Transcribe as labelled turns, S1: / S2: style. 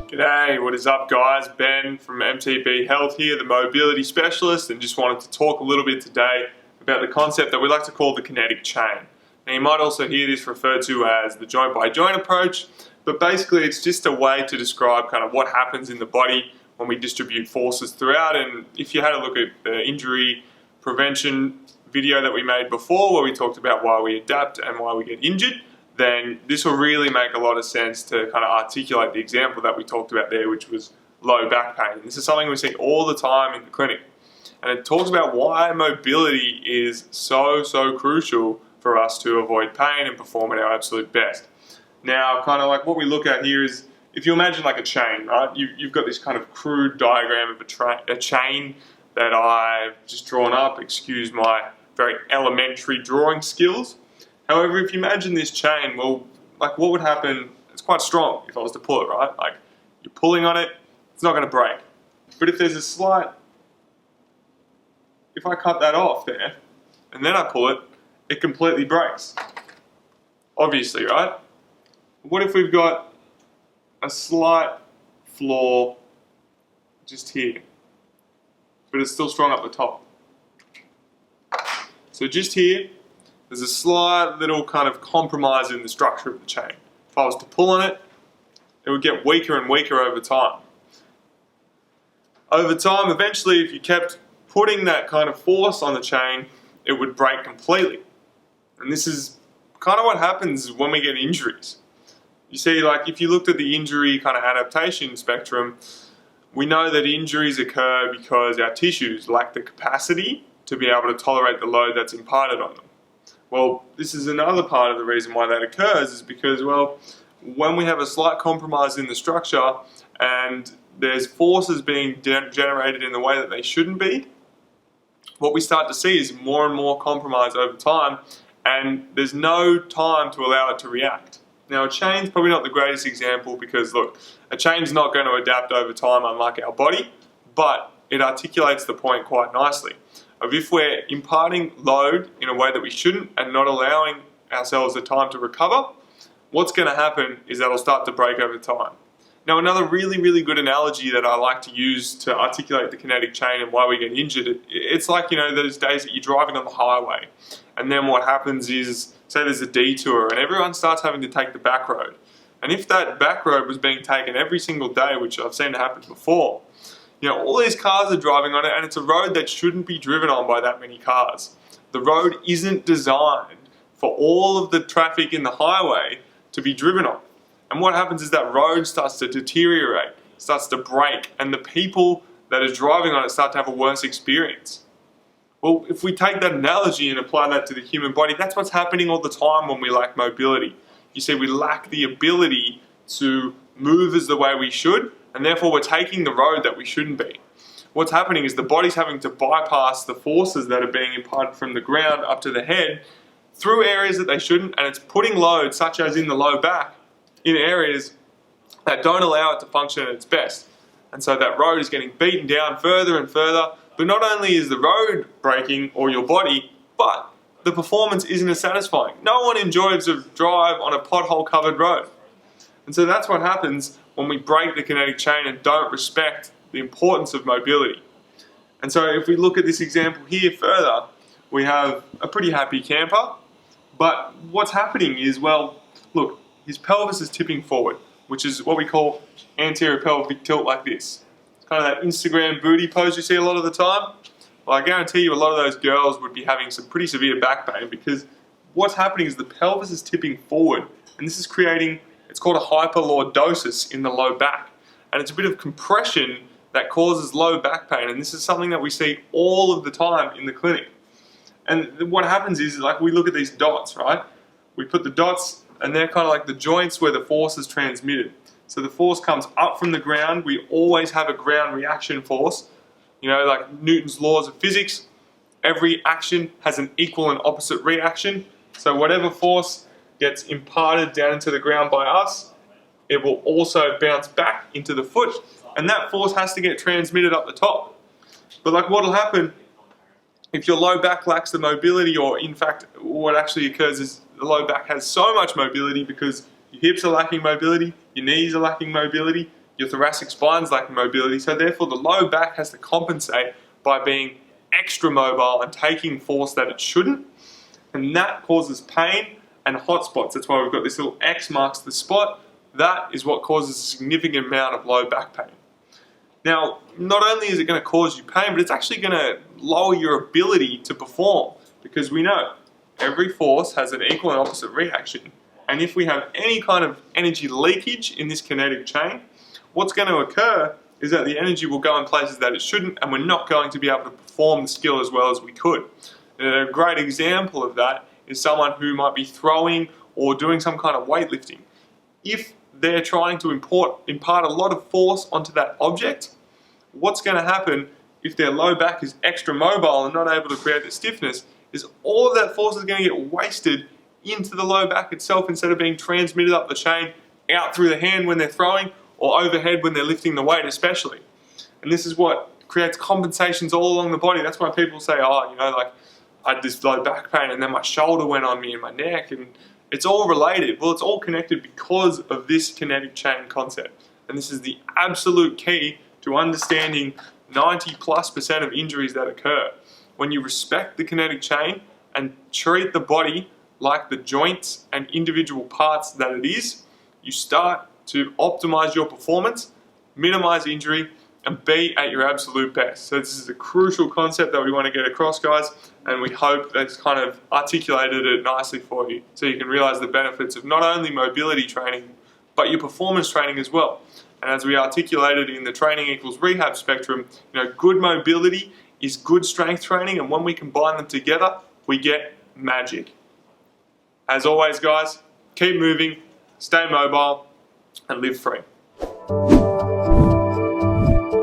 S1: G'day, what is up guys? Ben from MTB Health here, the mobility specialist, and just wanted to talk a little bit today about the concept that we like to call the kinetic chain. Now you might also hear this referred to as the joint by joint approach, but basically it's just a way to describe kind of what happens in the body when we distribute forces throughout. And if you had a look at the injury prevention video that we made before where we talked about why we adapt and why we get injured, then this will really make a lot of sense to kind of articulate the example that we talked about there, which was low back pain. This is something we see all the time in the clinic. And it talks about why mobility is so crucial for us to avoid pain and perform at our absolute best. Now, kind of like what we look at here is, if you imagine like a chain, right? You've got this kind of crude diagram of a chain that I've just drawn up. Excuse my very elementary drawing skills. However, if you imagine this chain, well, like what would happen, it's quite strong if I was to pull it, right? Like you're pulling on it, it's not going to break. But if there's a slight, if I cut that off there, and then I pull it, it completely breaks. Obviously, right? What if we've got a slight flaw just here, but it's still strong up the top? So just here, there's a slight little kind of compromise in the structure of the chain. If I was to pull on it, it would get weaker and weaker over time. Over time, eventually, if you kept putting that kind of force on the chain, it would break completely. And this is kind of what happens when we get injuries. You see, like if you looked at the injury kind of adaptation spectrum, we know that injuries occur because our tissues lack the capacity to be able to tolerate the load that's imparted on them. Well, this is another part of the reason why that occurs is because, well, when we have a slight compromise in the structure and there's forces being generated in the way that they shouldn't be, what we start to see is more and more compromise over time, and there's no time to allow it to react. Now, a chain's probably not the greatest example because, look, a chain's not going to adapt over time unlike our body, but it articulates the point quite nicely of if we're imparting load in a way that we shouldn't and not allowing ourselves the time to recover, what's going to happen is that'll start to break over time. Now, another really good analogy that I like to use to articulate the kinetic chain and why we get injured, it's like, you know, those days that you're driving on the highway and then what happens is, say there's a detour and everyone starts having to take the back road. And if that back road was being taken every single day, which I've seen happen before, you know, all these cars are driving on it and it's a road that shouldn't be driven on by that many cars. The road isn't designed for all of the traffic in the highway to be driven on. And what happens is that road starts to deteriorate, starts to break, and the people that are driving on it start to have a worse experience. Well, if we take that analogy and apply that to the human body, that's what's happening all the time when we lack mobility. You see, we lack the ability to move as the way we should, and therefore we're taking the road that we shouldn't be. What's happening is the body's having to bypass the forces that are being imparted from the ground up to the head through areas that they shouldn't, and it's putting load, such as in the low back, in areas that don't allow it to function at its best. And so that road is getting beaten down further and further, but not only is the road breaking, or your body, but the performance isn't as satisfying. No one enjoys a drive on a pothole covered road. And so that's what happens when we break the kinetic chain and don't respect the importance of mobility. And so if we look at this example here further, we have a pretty happy camper, but what's happening is, well, look, his pelvis is tipping forward, which is what we call anterior pelvic tilt, like this. It's kind of that Instagram booty pose you see a lot of the time. Well, I guarantee you a lot of those girls would be having some pretty severe back pain because what's happening is the pelvis is tipping forward, and this is creating, it's called a hyperlordosis in the low back. And it's a bit of compression that causes low back pain, and this is something that we see all of the time in the clinic. And what happens is, like, we look at these dots, right? We put the dots, and they're kind of like the joints where the force is transmitted. So the force comes up from the ground. We always have a ground reaction force. You know, like Newton's laws of physics, every action has an equal and opposite reaction. So whatever force gets imparted down into the ground by us, it will also bounce back into the foot. And that force has to get transmitted up the top. But like what will happen if your low back lacks the mobility, or in fact what actually occurs is the low back has so much mobility because Your hips are lacking mobility, your knees are lacking mobility, your thoracic spine's lacking mobility, so therefore the low back has to compensate by being extra mobile and taking force that it shouldn't, and that causes pain and hot spots. That's why we've got this little X marks the spot. That is what causes a significant amount of low back pain. Now, not only is it going to cause you pain, but it's actually going to lower your ability to perform, because we know every force has an equal and opposite reaction. And if we have any kind of energy leakage in this kinetic chain, what's going to occur is that the energy will go in places that it shouldn't, and we're not going to be able to perform the skill as well as we could. And a great example of that is someone who might be throwing or doing some kind of weightlifting. If they're trying to impart a lot of force onto that object, what's going to happen if their low back is extra mobile and not able to create the stiffness is all of that force is going to get wasted into the low back itself instead of being transmitted up the chain out through the hand when they're throwing or overhead when they're lifting the weight especially. And this is what creates compensations all along the body. That's why people say, oh, you know, like I had this low back pain and then my shoulder went on me and my neck, and it's all related. Well, it's all connected because of this kinetic chain concept. And this is the absolute key to understanding 90+% of injuries that occur. When you respect the kinetic chain and treat the body like the joints and individual parts that it is, you start to optimize your performance, minimize injury, and be at your absolute best. So this is a crucial concept that we want to get across, guys, and we hope that's kind of articulated it nicely for you so you can realize the benefits of not only mobility training, but your performance training as well. And as we articulated in the training equals rehab spectrum, you know, good mobility is good strength training, and when we combine them together, we get magic. As always, guys, keep moving, stay mobile, and live free.